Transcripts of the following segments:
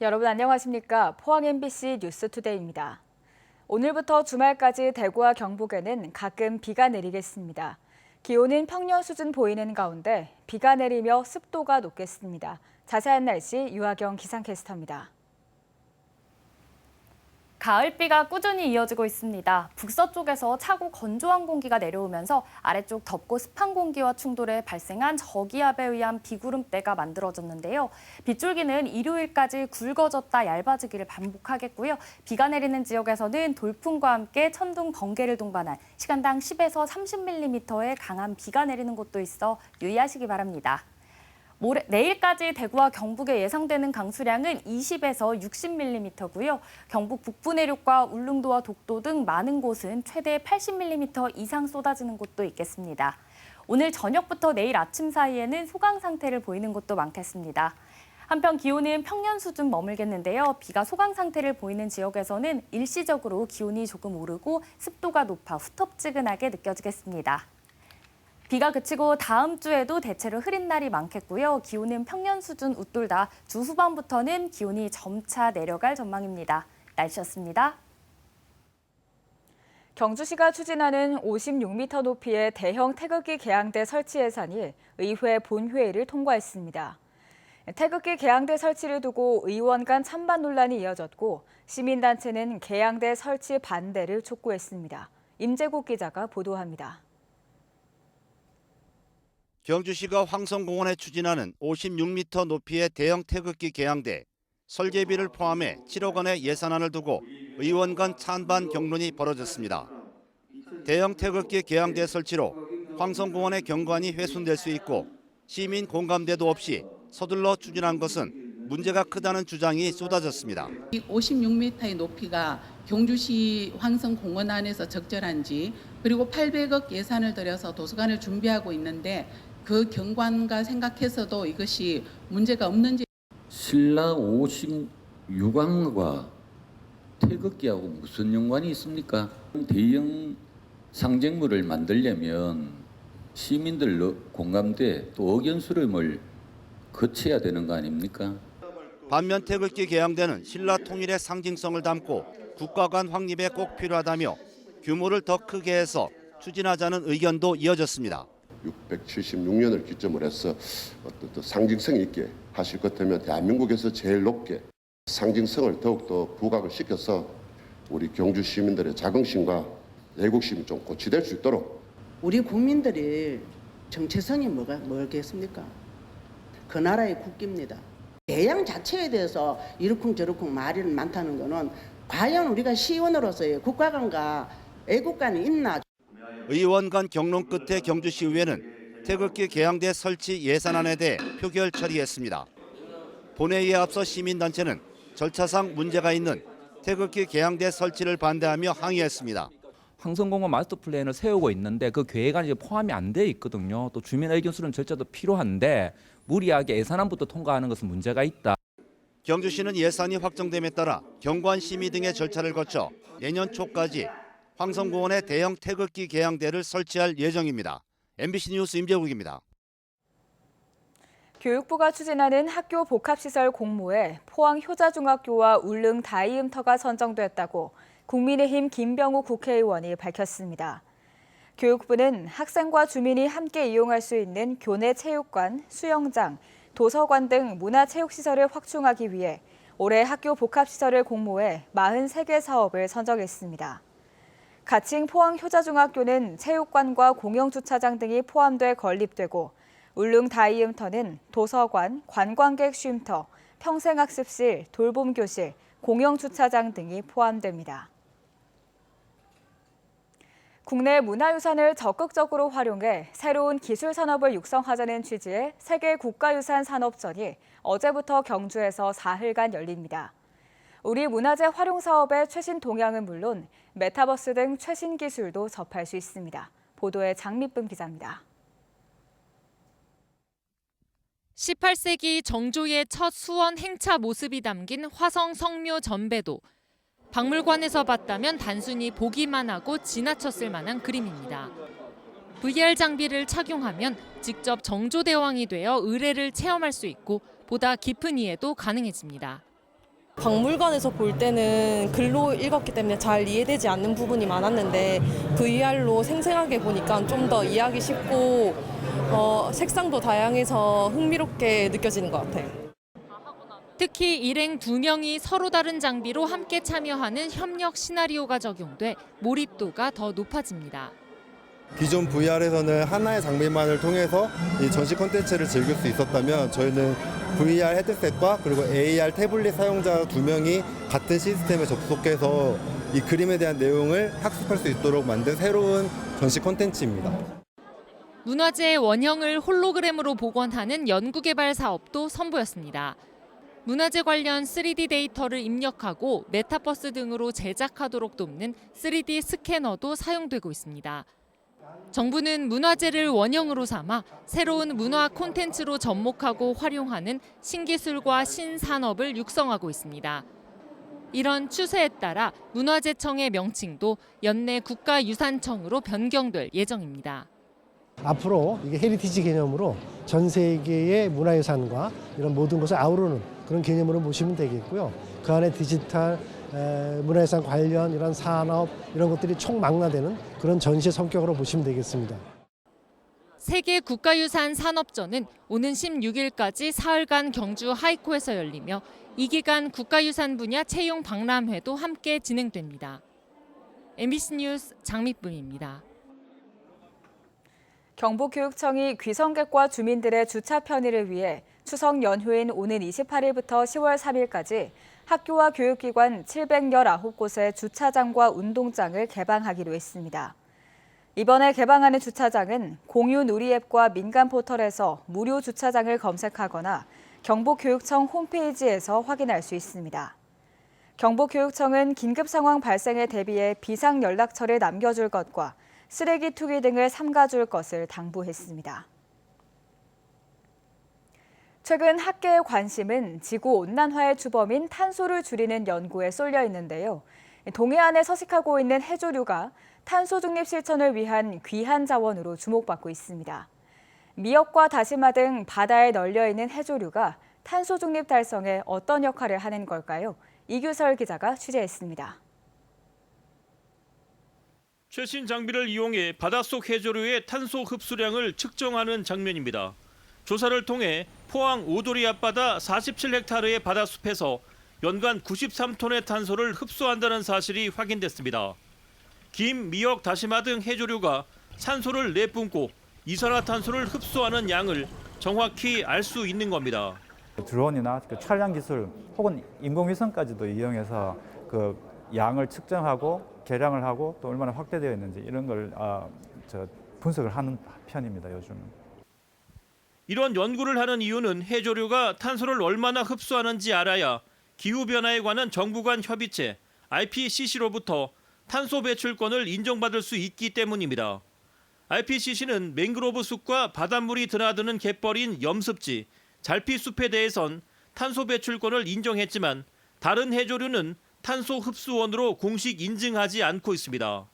여러분 안녕하십니까? 포항 MBC 뉴스투데이입니다. 오늘부터 주말까지 대구와 경북에는 가끔 비가 내리겠습니다. 기온은 평년 수준 보이는 가운데 비가 내리며 습도가 높겠습니다. 자세한 날씨 유하경 기상캐스터입니다. 가을비가 꾸준히 이어지고 있습니다. 북서쪽에서 차고 건조한 공기가 내려오면서 아래쪽 덥고 습한 공기와 충돌해 발생한 저기압에 의한 비구름대가 만들어졌는데요. 빗줄기는 일요일까지 굵어졌다 얇아지기를 반복하겠고요. 비가 내리는 지역에서는 돌풍과 함께 천둥, 번개를 동반한 시간당 10에서 30mm의 강한 비가 내리는 곳도 있어 유의하시기 바랍니다. 내일까지 대구와 경북에 예상되는 강수량은 20에서 60mm고요. 경북 북부 내륙과 울릉도와 독도 등 많은 곳은 최대 80mm 이상 쏟아지는 곳도 있겠습니다. 오늘 저녁부터 내일 아침 사이에는 소강 상태를 보이는 곳도 많겠습니다. 한편 기온은 평년 수준 머물겠는데요. 비가 소강 상태를 보이는 지역에서는 일시적으로 기온이 조금 오르고 습도가 높아 후텁지근하게 느껴지겠습니다. 비가 그치고 다음 주에도 대체로 흐린 날이 많겠고요. 기온은 평년 수준 웃돌다 주 후반부터는 기온이 점차 내려갈 전망입니다. 날씨였습니다. 경주시가 추진하는 56m 높이의 대형 태극기 개양대 설치 예산이 의회 본회의를 통과했습니다. 태극기 개양대 설치를 두고 의원 간 찬반 논란이 이어졌고 시민단체는 개양대 설치 반대를 촉구했습니다. 임재국 기자가 보도합니다. 경주시가 황성공원에 추진하는 56m 높이의 대형 태극기 개양대, 설계비를 포함해 7억 원의 예산안을 두고 의원 간 찬반 격론이 벌어졌습니다. 대형 태극기 개양대 설치로 황성공원의 경관이 훼손될 수 있고 시민 공감대도 없이 서둘러 추진한 것은 문제가 크다는 주장이 쏟아졌습니다. 56m의 높이가 경주시 황성공원 안에서 적절한지, 그리고 800억 예산을 들여서 도서관을 준비하고 있는데 그 경관과 생각해서도 이것이 문제가 없는지. 신라 56왕과 태극기하고 무슨 연관이 있습니까? 대형 상징물을 만들려면 시민들 공감대 또 의견 수렴을 거쳐야 되는 거 아닙니까? 반면 태극기 개양대는 신라 통일의 상징성을 담고 국가 간 확립에 꼭 필요하다며 규모를 더 크게 해서 추진하자는 의견도 이어졌습니다. 676년을 기점으로 해서 어떤 상징성 있게 하실 것 같으면 대한민국에서 제일 높게 상징성을 더욱더 부각을 시켜서 우리 경주 시민들의 자긍심과 애국심이 좀 고취될 수 있도록. 우리 국민들이 정체성이 뭐겠습니까? 그 나라의 국기입니다. 개양 자체에 대해서 이러쿵저러쿵 말이 많다는 것은 과연 우리가 시의원으로서의 국가관과 애국관이 있나? 의원 간 격론 끝에 경주시의회는 태극기 개양대 설치 예산안에 대해 표결 처리했습니다. 본회의에 앞서 시민단체는 절차상 문제가 있는 태극기 개양대 설치를 반대하며 항의했습니다. 황성공원 마스터 플랜을 세우고 있는데 그 계획안이 포함이 안 돼 있거든요. 또 주민 의견 수렴 절차도 필요한데 무리하게 예산안부터 통과하는 것은 문제가 있다. 경주시는 예산이 확정됨에 따라 경관 심의 등의 절차를 거쳐 내년 초까지 황성공원에 대형 태극기 개양대를 설치할 예정입니다. MBC 뉴스 임재국입니다. 교육부가 추진하는 학교 복합시설 공모에 포항 효자중학교와 울릉 다이음터가 선정됐다고 국민의힘 김병우 국회의원이 밝혔습니다. 교육부는 학생과 주민이 함께 이용할 수 있는 교내 체육관, 수영장, 도서관 등 문화체육시설을 확충하기 위해 올해 학교 복합시설을 공모해 43개 사업을 선정했습니다. 가칭 포항 효자중학교는 체육관과 공영주차장 등이 포함돼 건립되고 울릉 다이음터는 도서관, 관광객 쉼터, 평생학습실, 돌봄교실, 공영주차장 등이 포함됩니다. 국내 문화유산을 적극적으로 활용해 새로운 기술산업을 육성하자는 취지의 세계 국가유산 산업전이 어제부터 경주에서 사흘간 열립니다. 우리 문화재 활용 사업의 최신 동향은 물론 메타버스 등 최신 기술도 접할 수 있습니다. 보도에 장미쁨 기자입니다. 18세기 정조의 첫 수원 행차 모습이 담긴 화성 성묘 전배도. 박물관에서 봤다면 단순히 보기만 하고 지나쳤을 만한 그림입니다. VR 장비를 착용하면 직접 정조대왕이 되어 의례를 체험할 수 있고 보다 깊은 이해도 가능해집니다. 박물관에서 볼 때는 글로 읽었기 때문에 잘 이해되지 않는 부분이 많았는데 VR로 생생하게 보니까 좀 더 이해하기 쉽고 색상도 다양해서 흥미롭게 느껴지는 것 같아요. 특히 일행 2명이 서로 다른 장비로 함께 참여하는 협력 시나리오가 적용돼 몰입도가 더 높아집니다. 기존 VR에서는 하나의 장비만을 통해서 이 전시 콘텐츠를 즐길 수 있었다면 저희는 VR 헤드셋과 그리고 AR 태블릿 사용자 2명이 같은 시스템에 접속해서 이 그림에 대한 내용을 학습할 수 있도록 만든 새로운 전시 콘텐츠입니다. 문화재의 원형을 홀로그램으로 복원하는 연구개발 사업도 선보였습니다. 문화재 관련 3D 데이터를 입력하고 메타버스 등으로 제작하도록 돕는 3D 스캐너도 사용되고 있습니다. 정부는 문화재를 원형으로 삼아 새로운 문화 콘텐츠로 접목하고 활용하는 신기술과 신산업을 육성하고 있습니다. 이런 추세에 따라 문화재청의 명칭도 연내 국가유산청으로 변경될 예정입니다. 앞으로 이게 헤리티지 개념으로 전 세계의 문화유산과 이런 모든 것을 아우르는 그런 개념으로 보시면 되겠고요. 그 안에 디지털, 문화유산 관련 이런 산업 이런 것들이 총망라되는 그런 전시 성격으로 보시면 되겠습니다. 세계 국가유산 산업전은 오는 16일까지 사흘간 경주 하이코에서 열리며 이 기간 국가유산 분야 채용 박람회도 함께 진행됩니다. MBC 뉴스 장미쁨입니다. 경북교육청이 귀성객과 주민들의 주차 편의를 위해 추석 연휴인 오는 28일부터 10월 3일까지 학교와 교육기관 719곳의 주차장과 운동장을 개방하기로 했습니다. 이번에 개방하는 주차장은 공유 누리앱과 민간 포털에서 무료 주차장을 검색하거나 경북교육청 홈페이지에서 확인할 수 있습니다. 경북교육청은 긴급 상황 발생에 대비해 비상 연락처를 남겨줄 것과 쓰레기 투기 등을 삼가줄 것을 당부했습니다. 최근 학계의 관심은 지구온난화의 주범인 탄소를 줄이는 연구에 쏠려 있는데요. 동해안에 서식하고 있는 해조류가 탄소 중립 실천을 위한 귀한 자원으로 주목받고 있습니다. 미역과 다시마 등 바다에 널려 있는 해조류가 탄소 중립 달성에 어떤 역할을 하는 걸까요? 이규설 기자가 취재했습니다. 최신 장비를 이용해 바닷속 해조류의 탄소 흡수량을 측정하는 장면입니다. 조사를 통해 포항 오도리 앞바다 47헥타르의 바다숲에서 연간 93톤의 탄소를 흡수한다는 사실이 확인됐습니다. 김, 미역, 다시마 등 해조류가 산소를 내뿜고 이산화탄소를 흡수하는 양을 정확히 알 수 있는 겁니다. 드론이나 촬영 기술 혹은 인공위성까지도 이용해서 그 양을 측정하고 계량을 하고 또 얼마나 확대되어 있는지 이런 걸 분석을 하는 편입니다, 요즘은. 이런 연구를 하는 이유는 해조류가 탄소를 얼마나 흡수하는지 알아야 기후변화에 관한 정부 간 협의체 IPCC로부터 탄소 배출권을 인정받을 수 있기 때문입니다. IPCC는 맹그로브 숲과 바닷물이 드나드는 갯벌인 염습지, 잘피숲에 대해선 탄소 배출권을 인정했지만 다른 해조류는 탄소 흡수원으로 공식 인증하지 않고 있습니다.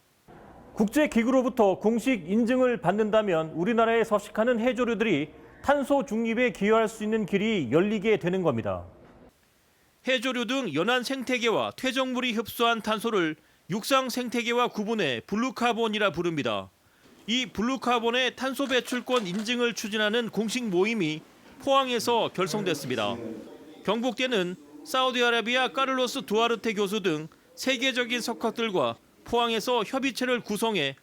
국제기구로부터 공식 인증을 받는다면 우리나라에 서식하는 해조류들이 탄소 중립에 기여할 수 있는 길이 열리게 되는 겁니다. 해조류 등 연안 생태계와 퇴적물이 흡수한 탄소를 육상 생태계와 구분해 블루카본이라 부릅니다. 이 블루카본의 탄소 배출권 인증을 추진하는 공식 모임이 포항에서 결성됐습니다. 경북대는 사우디아라비아 까를로스 두아르테 교수 등 세계적인 석학들과 포항에서 협의체를 구성해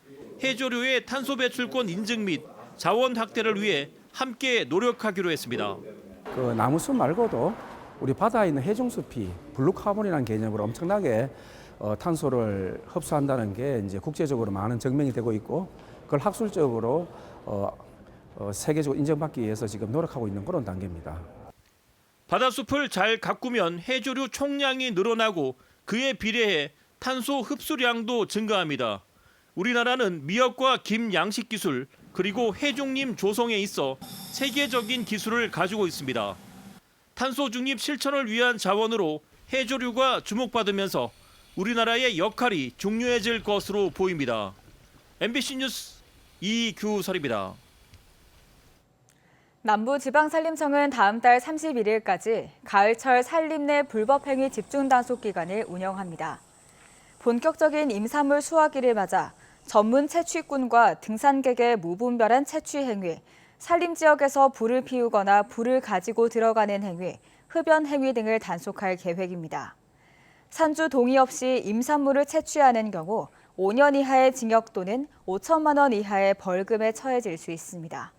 해조류의 탄소 배출권 인증 및 자원 확대를 위해 함께 노력하기로 했습니다. 그 나무숲 말고도 우리 바다에 있는 해종숲이 블루카본이라는 개념으로 엄청나게 탄소를 흡수한다는 게 이제 국제적으로 많은 증명이 되고 있고 그걸 학술적으로 세계적으로 인정받기 위해서 지금 노력하고 있는 그런 단계입니다. 바닷숲을 잘 가꾸면 해조류 총량이 늘어나고 그에 비례해 탄소 흡수량도 증가합니다. 우리나라는 미역과 김 양식 기술 그리고 해중림 조성에 있어 세계적인 기술을 가지고 있습니다. 탄소 중립 실천을 위한 자원으로 해조류가 주목받으면서 우리나라의 역할이 중요해질 것으로 보입니다. MBC 뉴스 이규설입니다. 남부지방산림청은 다음 달 31일까지 가을철 산림내 불법행위 집중단속 기간을 운영합니다. 본격적인 임산물 수확기를 맞아 전문 채취꾼과 등산객의 무분별한 채취 행위, 산림지역에서 불을 피우거나 불을 가지고 들어가는 행위, 흡연 행위 등을 단속할 계획입니다. 산주 동의 없이 임산물을 채취하는 경우 5년 이하의 징역 또는 5천만 원 이하의 벌금에 처해질 수 있습니다.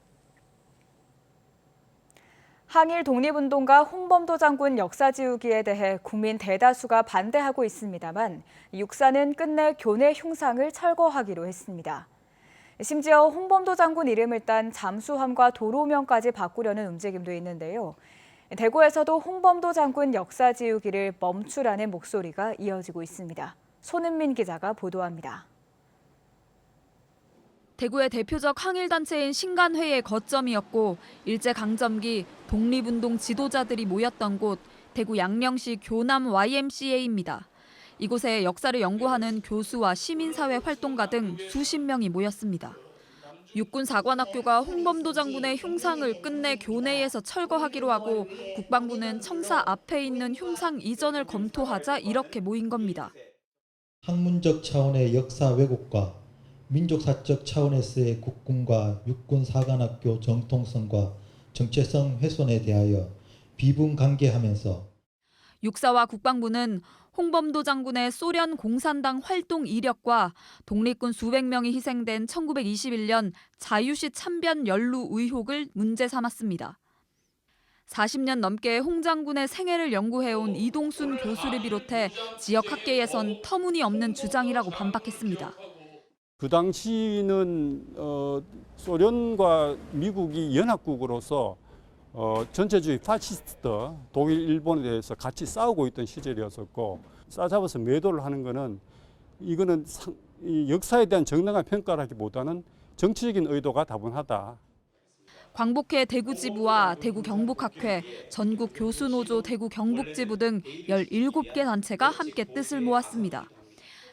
항일 독립운동가 홍범도 장군 역사 지우기에 대해 국민 대다수가 반대하고 있습니다만 육사는 끝내 교내 흉상을 철거하기로 했습니다. 심지어 홍범도 장군 이름을 딴 잠수함과 도로명까지 바꾸려는 움직임도 있는데요. 대구에서도 홍범도 장군 역사 지우기를 멈추라는 목소리가 이어지고 있습니다. 손은민 기자가 보도합니다. 대구의 대표적 항일단체인 신간회의 거점이었고 일제강점기 독립운동 지도자들이 모였던 곳 대구 양령시 교남 YMCA입니다. 이곳에 역사를 연구하는 교수와 시민사회 활동가 등 수십 명이 모였습니다. 육군사관학교가 홍범도 장군의 흉상을 끝내 교내에서 철거하기로 하고 국방부는 청사 앞에 있는 흉상 이전을 검토하자 이렇게 모인 겁니다. 학문적 차원의 역사 왜곡과 민족사적 차원에서의 국군과 육군사관학교 정통성과 정체성 훼손에 대하여 비분관계하면서 육사와 국방부는 홍범도 장군의 소련 공산당 활동 이력과 독립군 수백 명이 희생된 1921년 자유시 참변 연루 의혹을 문제 삼았습니다. 40년 넘게 홍 장군의 생애를 연구해온 이동순 교수를 비롯해 지역 학계에선 터무니없는 주장이라고 반박했습니다. 그 당시는 소련과 미국이 연합국으로서 전체주의 파시스트 독일, 일본에 대해서 같이 싸우고 있던 시절이었었고 싸잡아서 매도를 하는 거는 이거는 이 역사에 대한 정당한 평가라기보다는 정치적인 의도가 다분하다. 광복회 대구지부와 대구경북학회, 전국교수노조 대구경북지부 등 17개 단체가 함께 뜻을 모았습니다.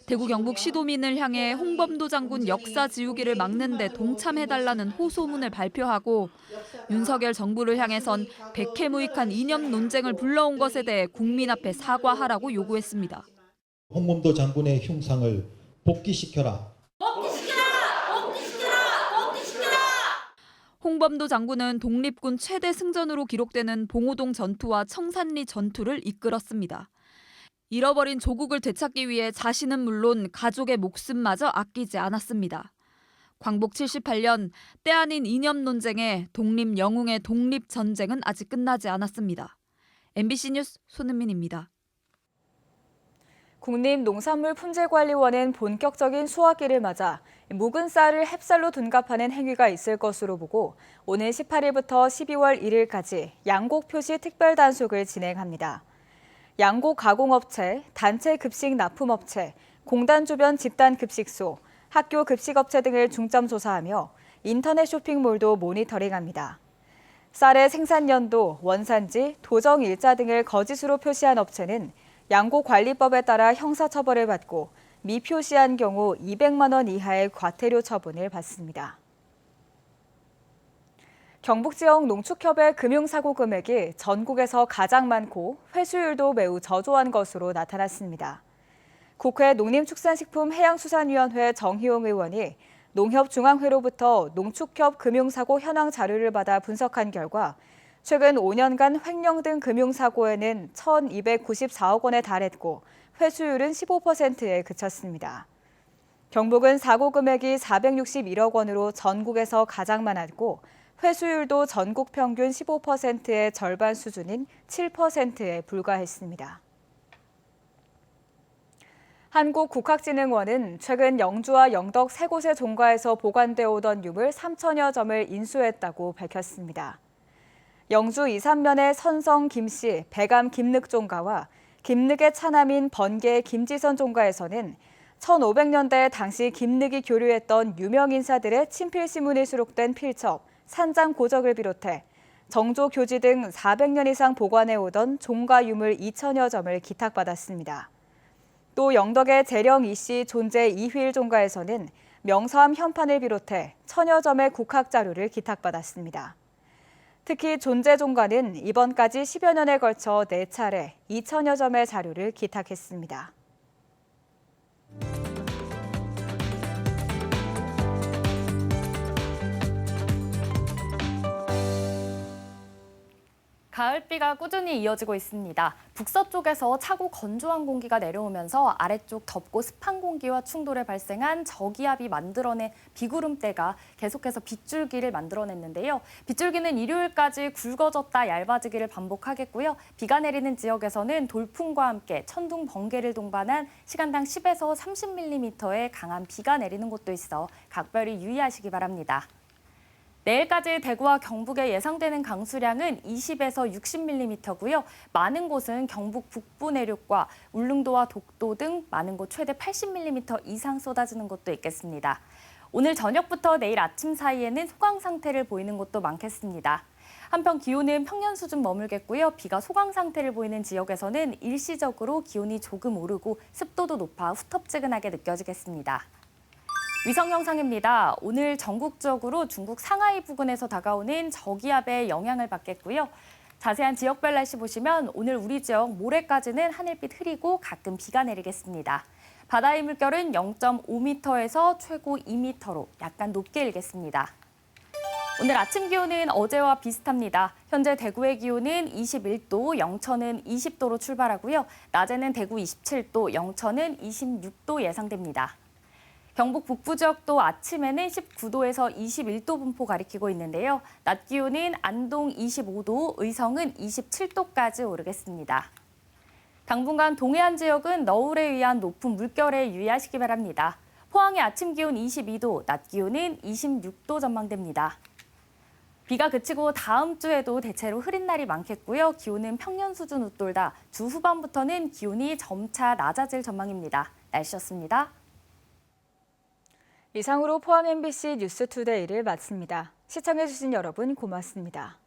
대구 경북 시도민을 향해 홍범도 장군 역사 지우기를 막는 데 동참해달라는 호소문을 발표하고 윤석열 정부를 향해선 백해무익한 이념 논쟁을 불러온 것에 대해 국민 앞에 사과하라고 요구했습니다. 홍범도 장군의 흉상을 복귀시켜라. 홍범도 장군은 독립군 최대 승전으로 기록되는 봉오동 전투와 청산리 전투를 이끌었습니다. 잃어버린 조국을 되찾기 위해 자신은 물론 가족의 목숨마저 아끼지 않았습니다. 광복 78년 때 아닌 이념 논쟁에 독립 영웅의 독립전쟁은 아직 끝나지 않았습니다. MBC 뉴스 손은민입니다. 국립농산물품질관리원은 본격적인 수확기를 맞아 묵은 쌀을 햅쌀로 둔갑하는 행위가 있을 것으로 보고 오늘 18일부터 12월 1일까지 양곡 표시 특별 단속을 진행합니다. 양곡 가공업체, 단체 급식 납품업체, 공단 주변 집단 급식소, 학교 급식업체 등을 중점 조사하며 인터넷 쇼핑몰도 모니터링합니다. 쌀의 생산연도, 원산지, 도정 일자 등을 거짓으로 표시한 업체는 양곡관리법에 따라 형사처벌을 받고 미표시한 경우 200만 원 이하의 과태료 처분을 받습니다. 경북 지역 농축협의 금융사고 금액이 전국에서 가장 많고 회수율도 매우 저조한 것으로 나타났습니다. 국회 농림축산식품해양수산위원회 정희용 의원이 농협중앙회로부터 농축협 금융사고 현황 자료를 받아 분석한 결과 최근 5년간 횡령 등 금융사고에는 1,294억 원에 달했고 회수율은 15%에 그쳤습니다. 경북은 사고 금액이 461억 원으로 전국에서 가장 많았고 회수율도 전국 평균 15%의 절반 수준인 7%에 불과했습니다. 한국국학진흥원은 최근 영주와 영덕 세 곳의 종가에서 보관되어 오던 유물 3천여 점을 인수했다고 밝혔습니다. 영주 이산면의 선성 김씨 배감 김늑 종가와 김늑의 차남인 번개 김지선 종가에서는 1500년대 당시 김늑이 교류했던 유명 인사들의 친필신문이 수록된 필첩, 산장 고적을 비롯해 정조 교지 등 400년 이상 보관해오던 종가 유물 2천여 점을 기탁받았습니다. 또 영덕의 재령 이씨 존재 이휘일 종가에서는 명서함 현판을 비롯해 천여 점의 국학 자료를 기탁받았습니다. 특히 존재종과는 이번까지 10여 년에 걸쳐 4차례 2천여 점의 자료를 기탁했습니다. 가을비가 꾸준히 이어지고 있습니다. 북서쪽에서 차고 건조한 공기가 내려오면서 아래쪽 덥고 습한 공기와 충돌에 발생한 저기압이 만들어낸 비구름대가 계속해서 빗줄기를 만들어냈는데요. 빗줄기는 일요일까지 굵어졌다 얇아지기를 반복하겠고요. 비가 내리는 지역에서는 돌풍과 함께 천둥, 번개를 동반한 시간당 10에서 30mm의 강한 비가 내리는 곳도 있어 각별히 유의하시기 바랍니다. 내일까지 대구와 경북에 예상되는 강수량은 20에서 60mm고요. 많은 곳은 경북 북부 내륙과 울릉도와 독도 등 많은 곳 최대 80mm 이상 쏟아지는 곳도 있겠습니다. 오늘 저녁부터 내일 아침 사이에는 소강 상태를 보이는 곳도 많겠습니다. 한편 기온은 평년 수준 머물겠고요. 비가 소강 상태를 보이는 지역에서는 일시적으로 기온이 조금 오르고 습도도 높아 후텁지근하게 느껴지겠습니다. 위성 영상입니다. 오늘 전국적으로 중국 상하이 부근에서 다가오는 저기압의 영향을 받겠고요. 자세한 지역별 날씨 보시면 오늘 우리 지역 모레까지는 하늘빛 흐리고 가끔 비가 내리겠습니다. 바다의 물결은 0.5m에서 최고 2m로 약간 높게 일겠습니다. 오늘 아침 기온은 어제와 비슷합니다. 현재 대구의 기온은 21도, 영천은 20도로 출발하고요. 낮에는 대구 27도, 영천은 26도 예상됩니다. 경북 북부 지역도 아침에는 19도에서 21도 분포 가리키고 있는데요. 낮 기온은 안동 25도, 의성은 27도까지 오르겠습니다. 당분간 동해안 지역은 너울에 의한 높은 물결에 유의하시기 바랍니다. 포항의 아침 기온 22도, 낮 기온은 26도 전망됩니다. 비가 그치고 다음 주에도 대체로 흐린 날이 많겠고요. 기온은 평년 수준 웃돌다 주 후반부터는 기온이 점차 낮아질 전망입니다. 날씨였습니다. 이상으로 포항 MBC 뉴스투데이를 마칩니다. 시청해주신 여러분 고맙습니다.